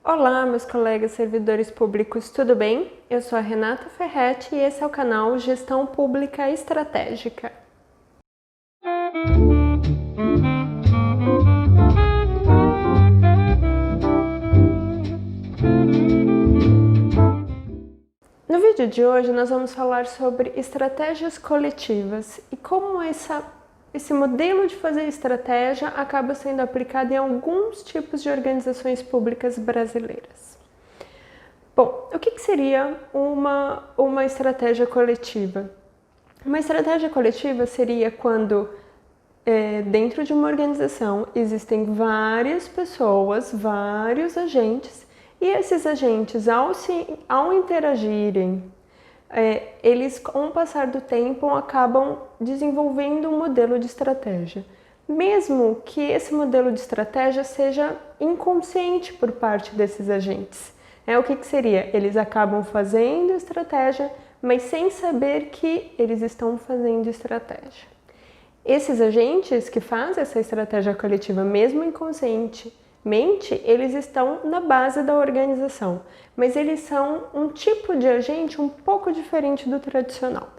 Olá, meus colegas servidores públicos, tudo bem? Eu sou a Renata Ferretti e esse é o canal Gestão Pública Estratégica. No vídeo de hoje nós vamos falar sobre estratégias coletivas e como esse modelo de fazer estratégia acaba sendo aplicado em alguns tipos de organizações públicas brasileiras. Bom, o que seria uma estratégia coletiva? Uma estratégia coletiva seria quando dentro de uma organização existem várias pessoas, vários agentes, e esses agentes, ao interagirem, eles, com o passar do tempo, acabam desenvolvendo um modelo de estratégia. Mesmo que esse modelo de estratégia seja inconsciente por parte desses agentes. O que seria? Eles acabam fazendo estratégia, mas sem saber que eles estão fazendo estratégia. Esses agentes que fazem essa estratégia coletiva, mesmo inconscientemente, eles estão na base da organização, mas eles são um tipo de agente um pouco diferente do tradicional.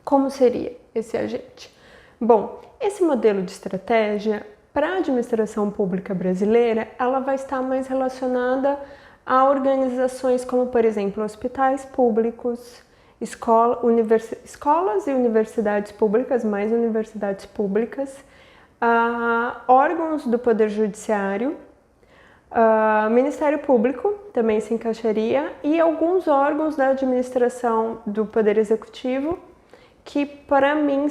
Como seria esse agente? Bom, esse modelo de estratégia para a administração pública brasileira, ela vai estar mais relacionada a organizações como, por exemplo, hospitais públicos, escolas e universidades públicas, mais universidades públicas, órgãos do Poder Judiciário, Ministério Público também se encaixaria e alguns órgãos da administração do Poder Executivo que para mim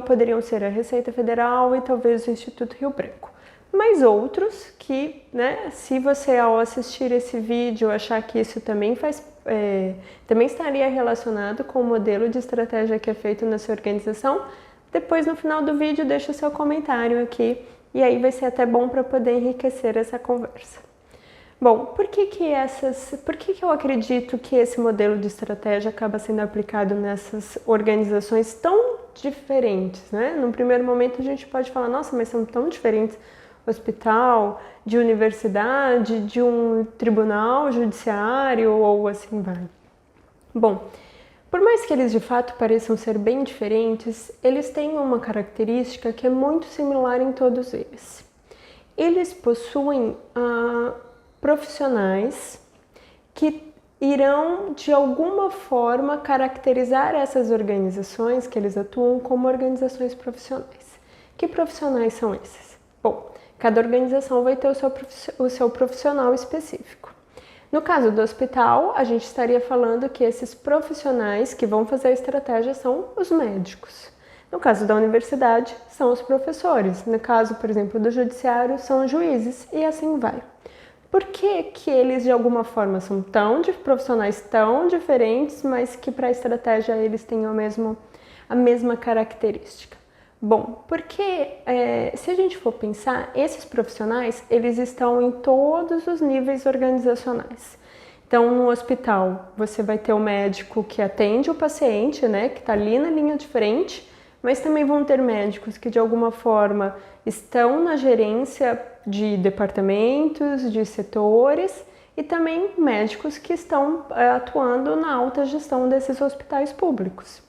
poderiam ser a Receita Federal e talvez o Instituto Rio Branco. Mas outros que, se você ao assistir esse vídeo achar que isso também também estaria relacionado com o modelo de estratégia que é feito na sua organização, depois no final do vídeo deixa o seu comentário aqui e aí vai ser até bom para poder enriquecer essa conversa. Bom, por que eu acredito que esse modelo de estratégia acaba sendo aplicado nessas organizações tão diferentes, Num primeiro momento a gente pode falar, nossa, mas são tão diferentes. Hospital, de universidade, de um tribunal judiciário ou assim vai. Bom, por mais que eles de fato pareçam ser bem diferentes, eles têm uma característica que é muito similar em todos eles. Eles possuem profissionais que irão de alguma forma caracterizar essas organizações que eles atuam como organizações profissionais. Que profissionais são esses? Bom, cada organização vai ter o seu profissional específico. No caso do hospital, a gente estaria falando que esses profissionais que vão fazer a estratégia são os médicos. No caso da universidade, são os professores. No caso, por exemplo, do judiciário, são os juízes e assim vai. Por que eles, de alguma forma, são profissionais tão diferentes, mas que para a estratégia eles têm a mesma característica? Bom, porque se a gente for pensar, esses profissionais, eles estão em todos os níveis organizacionais. Então, no hospital, você vai ter o médico que atende o paciente, que está ali na linha de frente, mas também vão ter médicos que, de alguma forma, estão na gerência de departamentos, de setores, e também médicos que estão atuando na alta gestão desses hospitais públicos.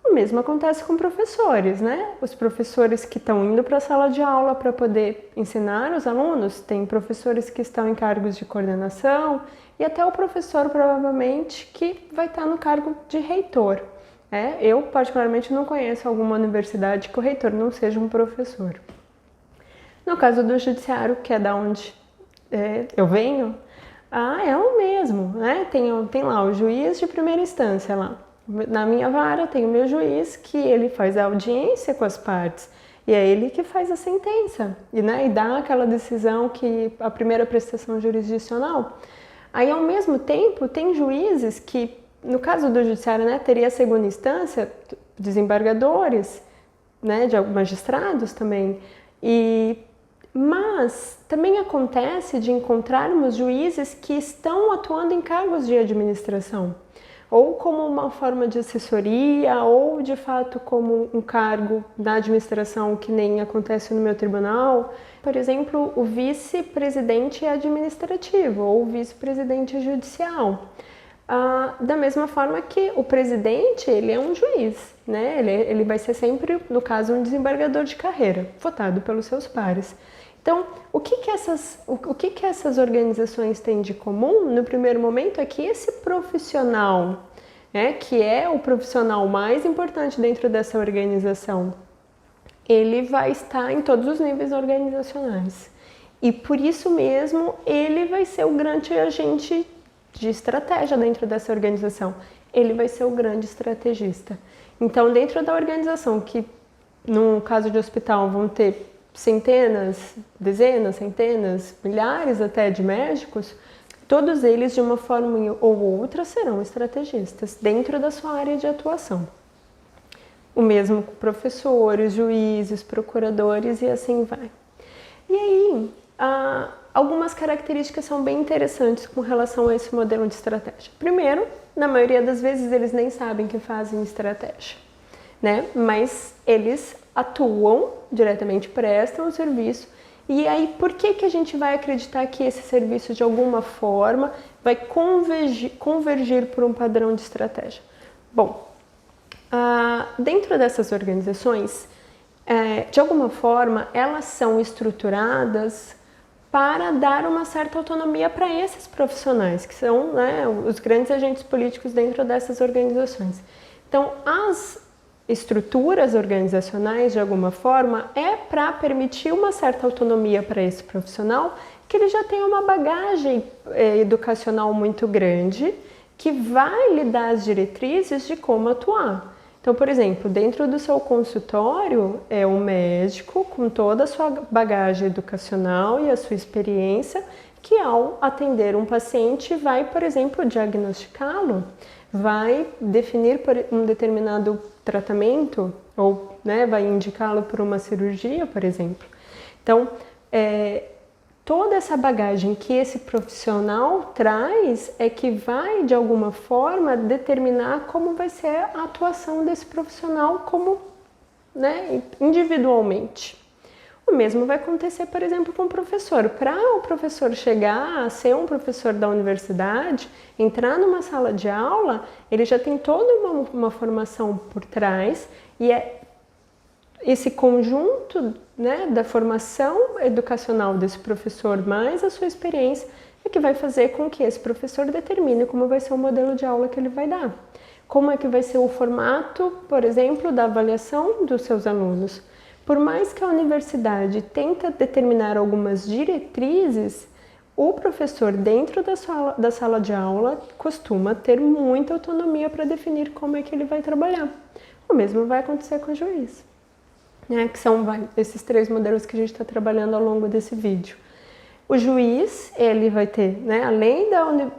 O mesmo acontece com professores, Os professores que estão indo para a sala de aula para poder ensinar os alunos, tem professores que estão em cargos de coordenação e até o professor, provavelmente, que vai estar no cargo de reitor. Eu, particularmente, não conheço alguma universidade que o reitor não seja um professor. No caso do judiciário, que é da onde eu venho, é o mesmo, Tem lá o juiz de primeira instância lá. Na minha vara tem o meu juiz que ele faz a audiência com as partes e é ele que faz a sentença e dá aquela decisão que a primeira prestação jurisdicional. Aí ao mesmo tempo tem juízes que, no caso do judiciário, teria a segunda instância, desembargadores, de magistrados também. Mas também acontece de encontrarmos juízes que estão atuando em cargos de administração. ou como uma forma de assessoria, ou de fato como um cargo da administração, que nem acontece no meu tribunal. Por exemplo, o vice-presidente administrativo ou o vice-presidente judicial. Da mesma forma que o presidente, ele é um juiz, né? Ele vai ser sempre, no caso, um desembargador de carreira, votado pelos seus pares. Então, o que essas organizações têm de comum, no primeiro momento, é que esse profissional, né, que é o profissional mais importante dentro dessa organização, ele vai estar em todos os níveis organizacionais. E por isso mesmo, ele vai ser o grande agente de estratégia dentro dessa organização. Ele vai ser o grande estrategista. Então, dentro da organização, que no caso de hospital vão ter centenas, dezenas, centenas, milhares até de médicos, todos eles, de uma forma ou outra, serão estrategistas dentro da sua área de atuação. O mesmo com professores, juízes, procuradores e assim vai. E aí, algumas características são bem interessantes com relação a esse modelo de estratégia. Primeiro, na maioria das vezes eles nem sabem que fazem estratégia, né? Mas eles atuam diretamente, prestam o serviço. E aí, por que a gente vai acreditar que esse serviço, de alguma forma, vai convergir por um padrão de estratégia? Bom, dentro dessas organizações, de alguma forma, elas são estruturadas para dar uma certa autonomia para esses profissionais, que são, né, os grandes agentes políticos dentro dessas organizações. Então, as estruturas organizacionais, de alguma forma, é para permitir uma certa autonomia para esse profissional, que ele já tem uma bagagem educacional muito grande, que vai lhe dar as diretrizes de como atuar. Então, por exemplo, dentro do seu consultório, é um médico com toda a sua bagagem educacional e a sua experiência, que ao atender um paciente vai, por exemplo, diagnosticá-lo, vai definir um determinado tratamento ou, né, vai indicá-lo por uma cirurgia, por exemplo. Então, toda essa bagagem que esse profissional traz é que vai, de alguma forma, determinar como vai ser a atuação desse profissional como, né, individualmente. O mesmo vai acontecer, por exemplo, com o professor. Para o professor chegar a ser um professor da universidade, entrar numa sala de aula, ele já tem toda uma formação por trás, e é esse conjunto, né, da formação educacional desse professor mais a sua experiência é que vai fazer com que esse professor determine como vai ser o modelo de aula que ele vai dar. Como é que vai ser o formato, por exemplo, da avaliação dos seus alunos. Por mais que a universidade tente determinar algumas diretrizes, o professor dentro da sala de aula costuma ter muita autonomia para definir como é que ele vai trabalhar. O mesmo vai acontecer com o juiz, né, que são esses três modelos que a gente está trabalhando ao longo desse vídeo. O juiz, ele vai ter, né, além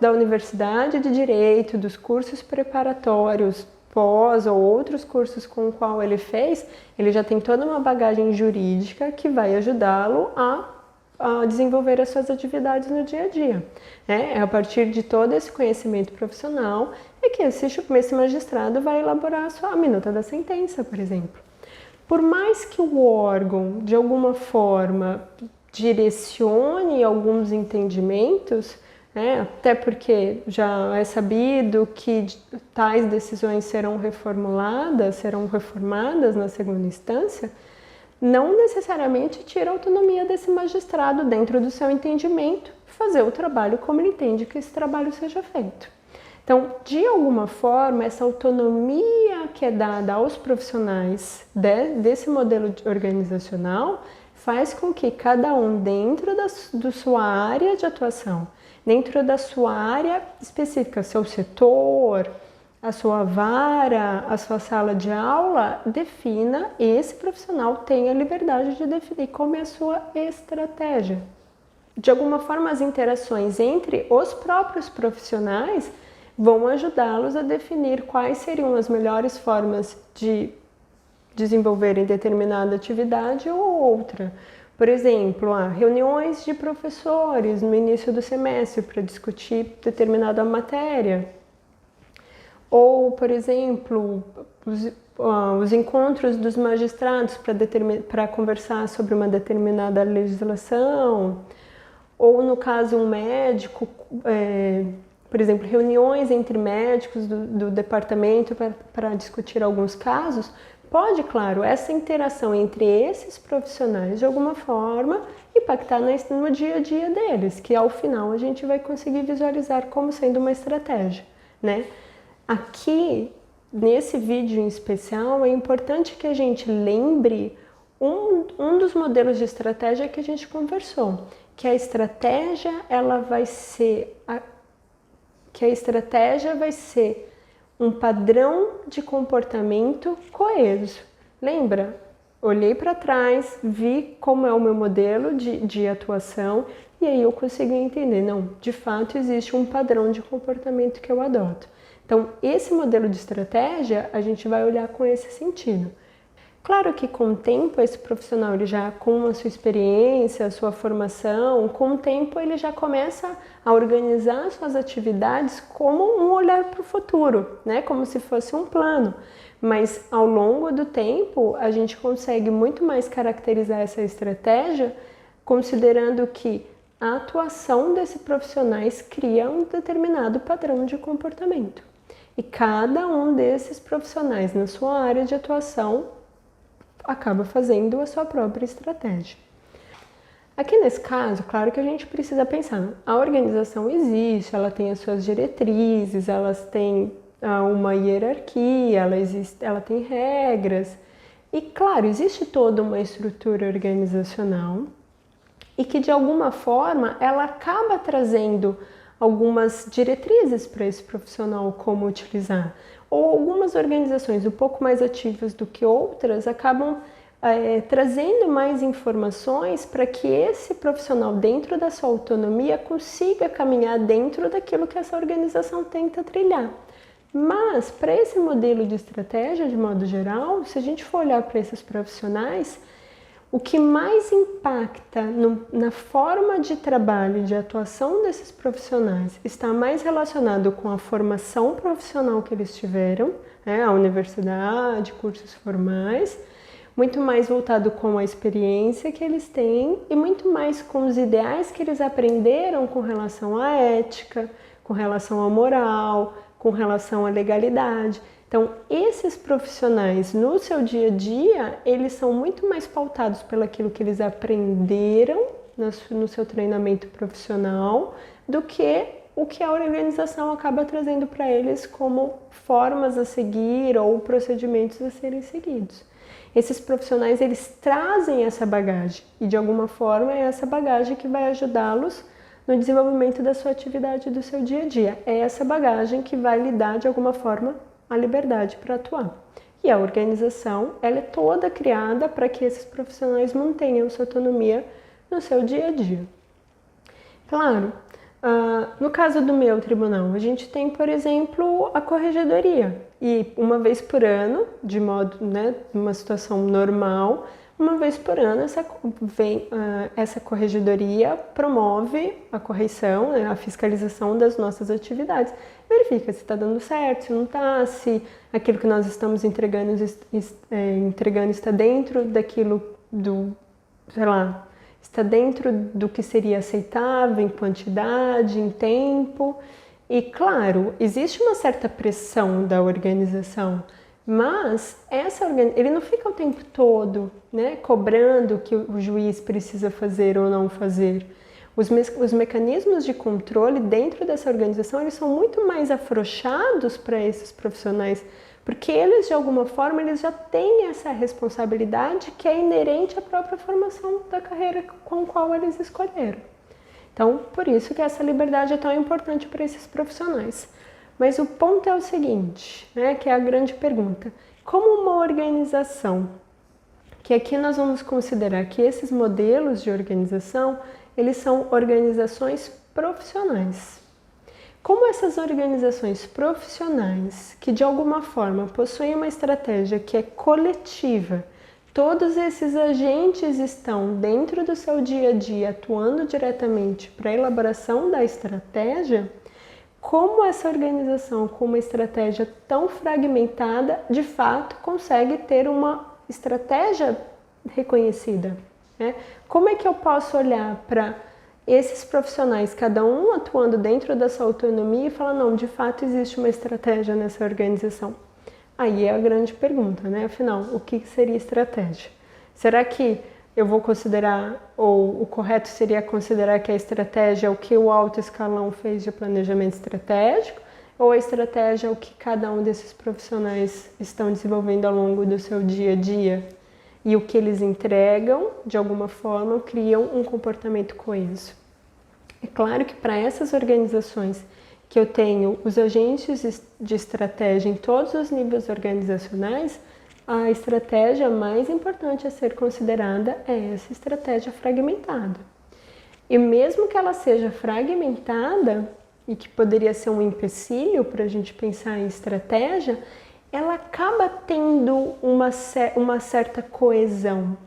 da universidade de direito, dos cursos preparatórios, pós ou outros cursos com o qual ele fez, ele já tem toda uma bagagem jurídica que vai ajudá-lo a desenvolver as suas atividades no dia a dia. É a partir de todo esse conhecimento profissional que esse magistrado vai elaborar a minuta da sentença, por exemplo. Por mais que o órgão, de alguma forma, direcione alguns entendimentos, até porque já é sabido que tais decisões serão reformadas na segunda instância, não necessariamente tira a autonomia desse magistrado dentro do seu entendimento, fazer o trabalho como ele entende que esse trabalho seja feito. Então, de alguma forma, essa autonomia que é dada aos profissionais desse modelo organizacional faz com que cada um, dentro da sua área de atuação, dentro da sua área específica, seu setor, a sua vara, a sua sala de aula, defina, esse profissional tem a liberdade de definir como é a sua estratégia. De alguma forma, as interações entre os próprios profissionais vão ajudá-los a definir quais seriam as melhores formas de desenvolverem determinada atividade ou outra. Por exemplo, reuniões de professores no início do semestre para discutir determinada matéria. Ou, por exemplo, os encontros dos magistrados para conversar sobre uma determinada legislação, ou no caso um médico, por exemplo, reuniões entre médicos do departamento para discutir alguns casos, pode, claro, essa interação entre esses profissionais de alguma forma impactar no dia a dia deles, que ao final a gente vai conseguir visualizar como sendo uma estratégia, né? Aqui, nesse vídeo em especial, é importante que a gente lembre um dos modelos de estratégia que a gente conversou, que a estratégia vai ser um padrão de comportamento coeso. Lembra? Olhei para trás, vi como é o meu modelo de atuação e aí eu consigo entender, não, de fato existe um padrão de comportamento que eu adoto. Então, esse modelo de estratégia, a gente vai olhar com esse sentido. Claro que com o tempo, esse profissional, ele já com a sua experiência, a sua formação, com o tempo ele já começa a organizar suas atividades como um olhar para o futuro, né? Como se fosse um plano. Mas ao longo do tempo, a gente consegue muito mais caracterizar essa estratégia, considerando que a atuação desses profissionais cria um determinado padrão de comportamento. E cada um desses profissionais na sua área de atuação acaba fazendo a sua própria estratégia. Aqui nesse caso, claro que a gente precisa pensar, a organização existe, ela tem as suas diretrizes, elas têm uma hierarquia, ela tem regras. E claro, existe toda uma estrutura organizacional e que de alguma forma ela acaba trazendo algumas diretrizes para esse profissional como utilizar. Ou algumas organizações um pouco mais ativas do que outras acabam trazendo mais informações para que esse profissional, dentro da sua autonomia, consiga caminhar dentro daquilo que essa organização tenta trilhar. Mas, para esse modelo de estratégia, de modo geral, se a gente for olhar para esses profissionais, o que mais impacta na forma de trabalho e de atuação desses profissionais está mais relacionado com a formação profissional que eles tiveram, a universidade, cursos formais, muito mais voltado com a experiência que eles têm e muito mais com os ideais que eles aprenderam com relação à ética, com relação à moral, com relação à legalidade. Então, esses profissionais, no seu dia a dia, eles são muito mais pautados pelaquilo que eles aprenderam no seu treinamento profissional do que o que a organização acaba trazendo para eles como formas a seguir ou procedimentos a serem seguidos. Esses profissionais, eles trazem essa bagagem e, de alguma forma, é essa bagagem que vai ajudá-los no desenvolvimento da sua atividade do seu dia a dia. É essa bagagem que vai lhe dar, de alguma forma, a liberdade para atuar. E a organização, ela é toda criada para que esses profissionais mantenham sua autonomia no seu dia a dia. Claro, no caso do meu tribunal, a gente tem, por exemplo, a corregedoria. E uma vez por ano, de modo, numa situação normal, uma vez por ano essa corregedoria promove a correção, a fiscalização das nossas atividades. Verifica se está dando certo, se não está, se aquilo que nós estamos entregando está dentro daquilo está dentro do que seria aceitável em quantidade, em tempo. E claro, existe uma certa pressão da organização, mas ele não fica o tempo todo cobrando o que o juiz precisa fazer ou não fazer. Os mecanismos de controle dentro dessa organização, eles são muito mais afrouxados para esses profissionais, porque eles, de alguma forma, eles já têm essa responsabilidade que é inerente à própria formação da carreira com a qual eles escolheram. Então, por isso que essa liberdade é tão importante para esses profissionais. Mas o ponto é o seguinte, que é a grande pergunta. Como uma organização, que aqui nós vamos considerar que esses modelos de organização, eles são organizações profissionais. Como essas organizações profissionais, que de alguma forma possuem uma estratégia que é coletiva, todos esses agentes estão dentro do seu dia a dia atuando diretamente para a elaboração da estratégia, como essa organização com uma estratégia tão fragmentada, de fato, consegue ter uma estratégia reconhecida, né? Como é que eu posso olhar para esses profissionais, cada um atuando dentro da sua autonomia e falar, não, de fato existe uma estratégia nessa organização? Aí é a grande pergunta, né? Afinal, o que seria estratégia? Será que eu vou considerar, ou o correto seria considerar que a estratégia é o que o alto escalão fez de planejamento estratégico, ou a estratégia é o que cada um desses profissionais estão desenvolvendo ao longo do seu dia a dia? E o que eles entregam, de alguma forma, criam um comportamento coeso. É claro que para essas organizações que eu tenho os agentes de estratégia em todos os níveis organizacionais, a estratégia mais importante a ser considerada é essa estratégia fragmentada. E mesmo que ela seja fragmentada, e que poderia ser um empecilho para a gente pensar em estratégia, ela acaba tendo uma certa coesão.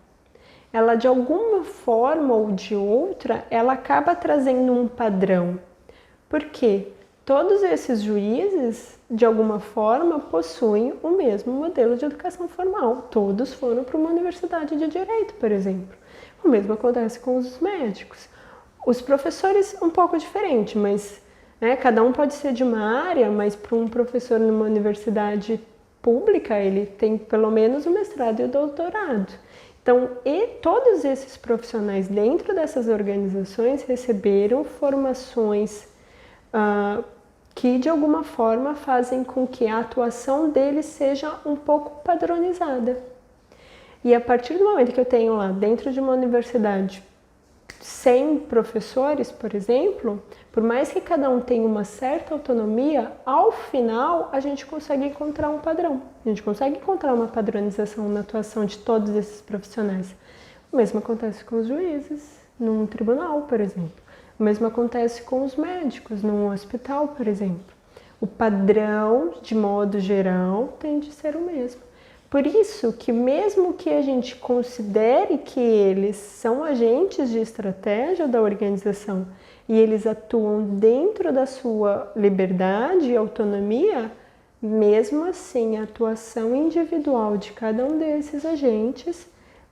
Ela, de alguma forma ou de outra, ela acaba trazendo um padrão. Por quê? Todos esses juízes, de alguma forma, possuem o mesmo modelo de educação formal. Todos foram para uma universidade de direito, por exemplo. O mesmo acontece com os médicos. Os professores, um pouco diferente, mas cada um pode ser de uma área, mas para um professor numa universidade pública, ele tem pelo menos o mestrado e o doutorado. Então, todos esses profissionais dentro dessas organizações receberam formações que de alguma forma fazem com que a atuação deles seja um pouco padronizada. E a partir do momento que eu tenho lá dentro de uma universidade 100 professores, por exemplo, por mais que cada um tenha uma certa autonomia, ao final a gente consegue encontrar um padrão, a gente consegue encontrar uma padronização na atuação de todos esses profissionais. O mesmo acontece com os juízes num tribunal, por exemplo. O mesmo acontece com os médicos, num hospital, por exemplo. O padrão, de modo geral, tende a ser o mesmo. Por isso que mesmo que a gente considere que eles são agentes de estratégia da organização e eles atuam dentro da sua liberdade e autonomia, mesmo assim a atuação individual de cada um desses agentes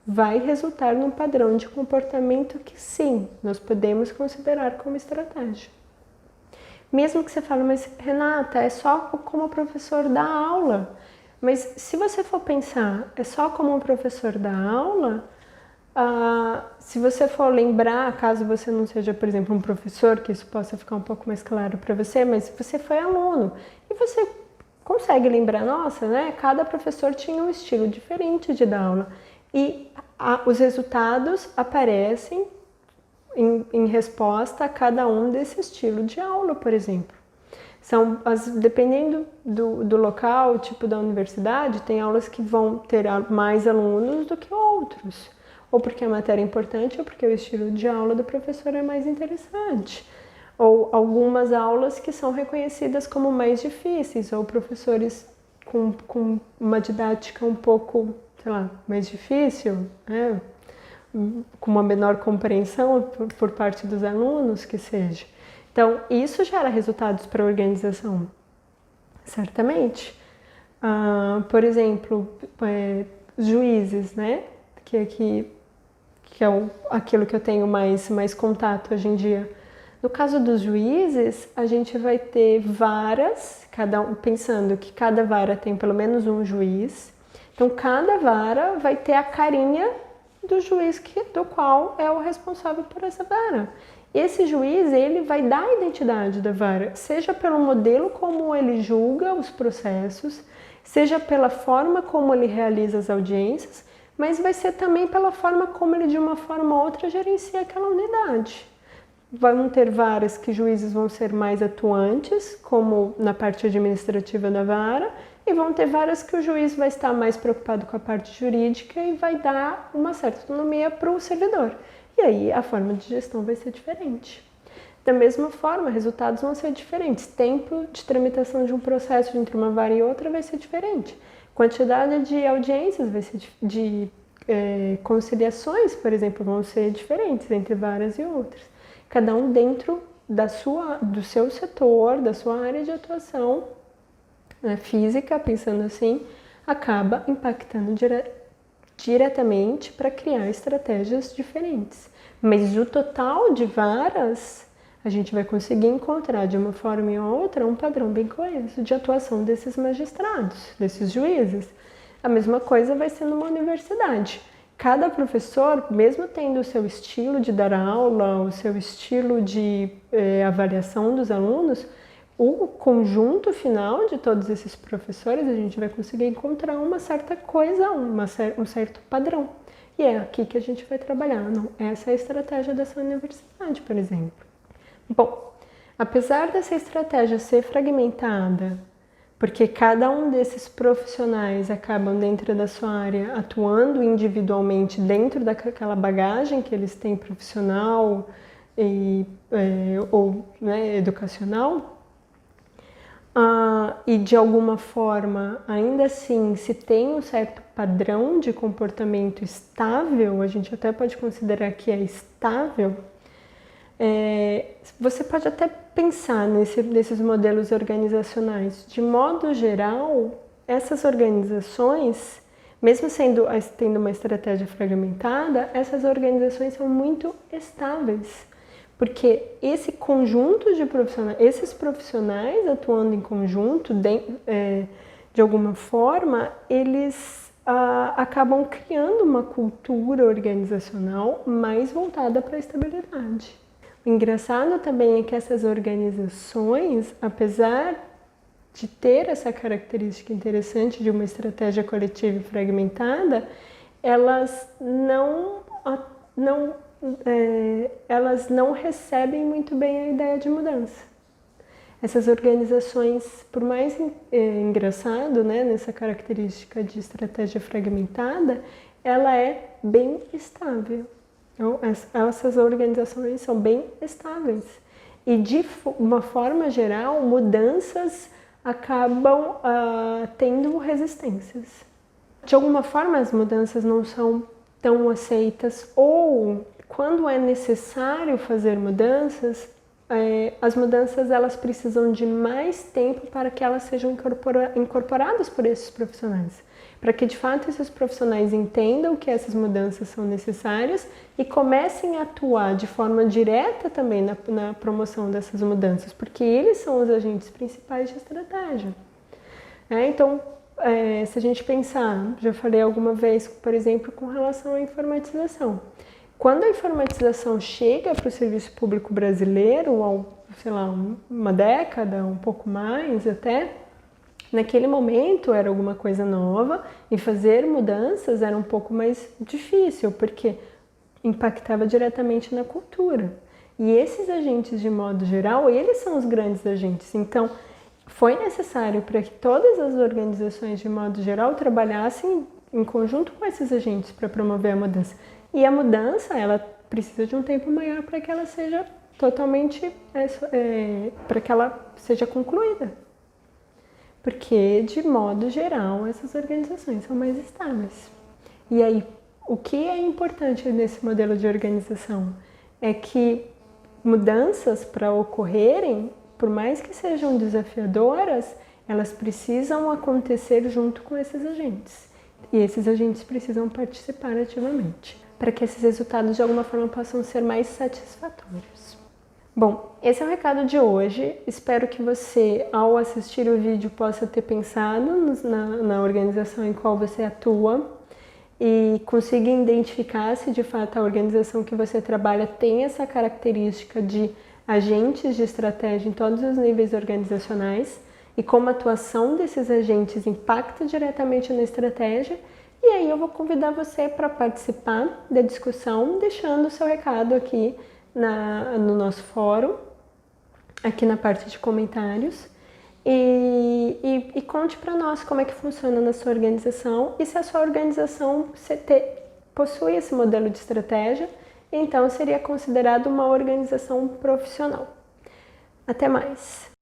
vai resultar num padrão de comportamento que sim, nós podemos considerar como estratégia. Mesmo que você fale, mas Renata, é só como o professor dá aula. Mas se você for pensar, é só como um professor dá aula, se você for lembrar, caso você não seja, por exemplo, um professor, que isso possa ficar um pouco mais claro para você, mas você foi aluno e você consegue lembrar, nossa, cada professor tinha um estilo diferente de dar aula. E os resultados aparecem em resposta a cada um desse estilo de aula, por exemplo. Dependendo do local, tipo da universidade, tem aulas que vão ter mais alunos do que outros. Ou porque a matéria é importante, ou porque o estilo de aula do professor é mais interessante. Ou algumas aulas que são reconhecidas como mais difíceis, ou professores com uma didática um pouco, mais difícil, com uma menor compreensão por parte dos alunos, que seja. Então, isso gera resultados para a organização, certamente. Por exemplo, juízes, que é aquilo que eu tenho mais contato hoje em dia. No caso dos juízes, a gente vai ter varas, pensando que cada vara tem pelo menos um juiz. Então, cada vara vai ter a carinha do juiz do qual é o responsável por essa vara. Esse juiz, ele vai dar a identidade da vara, seja pelo modelo como ele julga os processos, seja pela forma como ele realiza as audiências, mas vai ser também pela forma como ele, de uma forma ou outra, gerencia aquela unidade. Vão ter varas que juízes vão ser mais atuantes, como na parte administrativa da vara, e vão ter varas que o juiz vai estar mais preocupado com a parte jurídica e vai dar uma certa autonomia para o servidor. E aí a forma de gestão vai ser diferente. Da mesma forma, resultados vão ser diferentes. Tempo de tramitação de um processo entre uma vara e outra vai ser diferente. Quantidade de audiências vai ser conciliações, por exemplo, vão ser diferentes entre varas e outras. Cada um dentro do seu setor, da sua área de atuação, né, física, pensando assim, acaba impactando diretamente para criar estratégias diferentes. Mas o total de varas, a gente vai conseguir encontrar de uma forma ou outra um padrão bem coeso de atuação desses magistrados, desses juízes. A mesma coisa vai ser numa universidade. Cada professor, mesmo tendo o seu estilo de dar aula, o seu estilo de avaliação dos alunos, o conjunto final de todos esses professores, a gente vai conseguir encontrar uma certa coisa, um certo padrão. E é aqui que a gente vai trabalhar. Não, essa é a estratégia dessa universidade, por exemplo. Bom, apesar dessa estratégia ser fragmentada, porque cada um desses profissionais acabam dentro da sua área atuando individualmente dentro daquela bagagem que eles têm profissional ou né, educacional, e de alguma forma, ainda assim, se tem um certo padrão de comportamento estável, a gente até pode considerar que é estável, você pode até pensar nesses modelos organizacionais. De modo geral, essas organizações, mesmo tendo uma estratégia fragmentada, essas organizações são muito estáveis. Porque esse conjunto de profissionais, esses profissionais atuando em conjunto, de alguma forma, eles acabam criando uma cultura organizacional mais voltada para a estabilidade. O engraçado também é que essas organizações, apesar de ter essa característica interessante de uma estratégia coletiva fragmentada, elas não recebem muito bem a ideia de mudança. Essas organizações, por mais engraçado, né, nessa característica de estratégia fragmentada, ela é bem estável. Então, essas organizações são bem estáveis. E de uma forma geral, mudanças acabam tendo resistências. De alguma forma, as mudanças não são tão aceitas, ou quando é necessário fazer mudanças, as mudanças elas precisam de mais tempo para que elas sejam incorporadas por esses profissionais, para que de fato esses profissionais entendam que essas mudanças são necessárias e comecem a atuar de forma direta também na promoção dessas mudanças, porque eles são os agentes principais de estratégia. Então, se a gente pensar, já falei alguma vez, por exemplo, com relação à informatização. Quando a informatização chega para o serviço público brasileiro, sei lá, uma década, um pouco mais até, naquele momento era alguma coisa nova e fazer mudanças era um pouco mais difícil, porque impactava diretamente na cultura. E esses agentes, de modo geral, eles são os grandes agentes. Então, foi necessário para que todas as organizações, de modo geral, trabalhassem em conjunto com esses agentes para promover a mudança. E a mudança, ela precisa de um tempo maior para que ela seja totalmente, para que ela seja concluída. Porque, de modo geral, essas organizações são mais estáveis. E aí, o que é importante nesse modelo de organização é que mudanças, para ocorrerem, por mais que sejam desafiadoras, elas precisam acontecer junto com esses agentes. E esses agentes precisam participar ativamente, para que esses resultados de alguma forma possam ser mais satisfatórios. Bom, esse é o recado de hoje. Espero que você, ao assistir o vídeo, possa ter pensado na organização em qual você atua e consiga identificar se de fato a organização que você trabalha tem essa característica de agentes de estratégia em todos os níveis organizacionais e como a atuação desses agentes impacta diretamente na estratégia. E aí eu vou convidar você para participar da discussão, deixando o seu recado aqui no nosso fórum, aqui na parte de comentários. E conte para nós como é que funciona na sua organização e se a sua organização possui esse modelo de estratégia, então seria considerado uma organização profissional. Até mais!